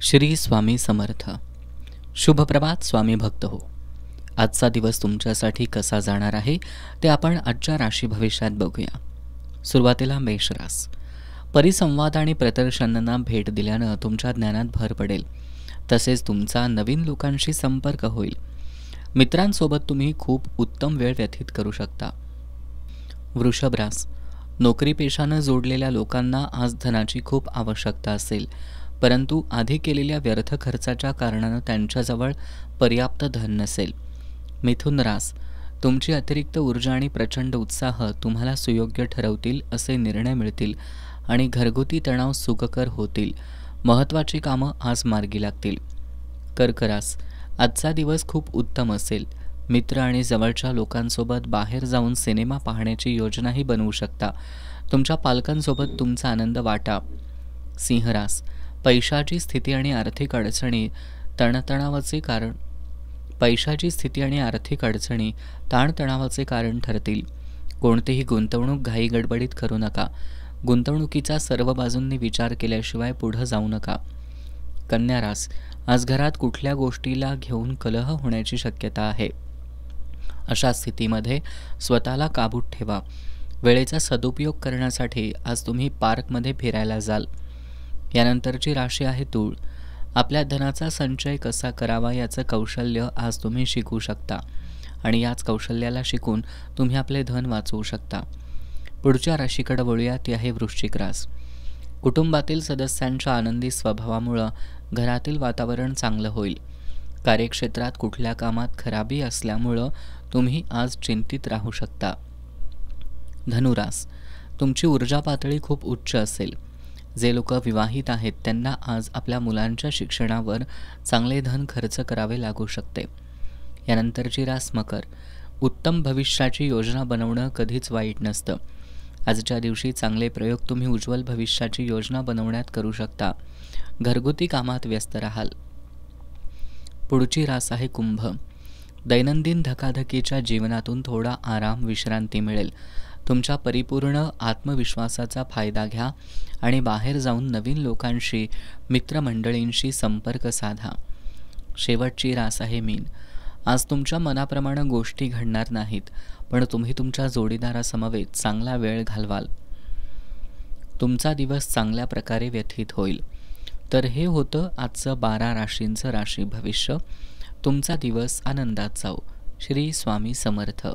श्री स्वामी समर्थ. शुभप्रभात स्वामी भक्त हो. आजचा दिवस तुमच्यासाठी कसा जाणार आहे ते आपण आजच्या राशी भविष्यात बघूया. सुरुवातीला मेष रास. परिसंवाद आणि प्रदर्शनांना भेट दिल्यानं तुमच्या ज्ञानात भर पडेल. तसेच तुमचा नवीन लोकांशी संपर्क होईल. मित्रांसोबत तुम्ही खूप उत्तम वेळ व्यतीत करू शकता. वृषभ रास. नोकरी पेशानं जोडलेल्या लोकांना आज धनाची खूप आवश्यकता असेल, परंतु आधी केलेल्या व्यर्थ खर्चाच्या कारणानं त्यांच्याजवळ पर्याप्त धन नसेल. मिथुन रास. तुमची अतिरिक्त ऊर्जा आणि प्रचंड उत्साह तुम्हाला सुयोग्य ठरवतील असे निर्णय मिळतील आणि घरगुती तणाव सुखकर होतील. महत्त्वाची कामं आज मार्गी लागतील. कर्क रास. आजचा दिवस खूप उत्तम असेल. मित्र आणि जवळच्या लोकांसोबत बाहेर जाऊन सिनेमा पाहण्याची योजनाही बनवू शकता. तुमच्या पालकांसोबत तुमचा आनंद वाटा. सिंह रास. पैशाची स्थिती आणि आर्थिक अडचणी ताणतणावाचे कारण ठरतील. कोणतीही गुंतवणूक घाई गडबडीत करू नका. गुंतवणुकीचा सर्व बाजूंनी विचार केल्याशिवाय पुढे जाऊ नका. कन्या रास. आज घरात कुठल्या गोष्टीला घेऊन कलह होण्याची शक्यता आहे. अशा स्थितीमध्ये स्वतःला काबूत ठेवा. वेळेचा सदुपयोग करण्यासाठी आज तुम्ही पार्कमध्ये फिरायला जाल. यानंतरची राशी आहे तूळ. आपल्या धनाचा संचय कसा करावा याचं कौशल्य आज तुम्ही शिकू शकता आणि याच कौशल्याला शिकून तुम्ही आपले धन वाचवू शकता. पुढच्या राशीकडे वळूया, ती आहे वृश्चिक रास. कुटुंबातील सदस्यांच्या आनंदी स्वभावामुळं घरातील वातावरण चांगलं होईल. कार्यक्षेत्रात कुठल्या कामात खराबी असल्यामुळं तुम्ही आज चिंतित राहू शकता. धनुरास. तुमची ऊर्जा पातळी खूप उच्च असेल. जे लोक विवाहित आहेत त्यांना आज आपल्या मुलांच्या शिक्षणावर चांगले धन खर्च करावे लागू शकते. यानंतरची रास मकर. उत्तम भविष्याची योजना बनवणं कधीच वाईट नसतं. आजच्या दिवशी चांगले प्रयोग तुम्ही उज्ज्वल भविष्याची योजना बनवण्यात करू शकता. घरगुती कामात व्यस्त राहाल. पुढची रास आहे कुंभ. दैनंदिन धकाधकीच्या जीवनातून थोडा आराम विश्रांती मिळेल. तुमच्या परिपूर्ण आत्मविश्वासाचा फायदा घ्या आणि बाहेर जाऊन नवीन लोकांशी, मित्रमंडळींशी संपर्क साधा. शेवटची रास आहे मीन. आज तुमच्या मनाप्रमाणे गोष्टी घडणार नाहीत, पण तुम्ही तुमच्या जोडीदारासमवेत चांगला वेळ घालवाल. तुमचा दिवस चांगल्या प्रकारे व्यतीत होईल. तर हे होतं आजचं 12 राशींचं राशी भविष्य. तुमचा दिवस आनंदात जाओ. श्री स्वामी समर्थ.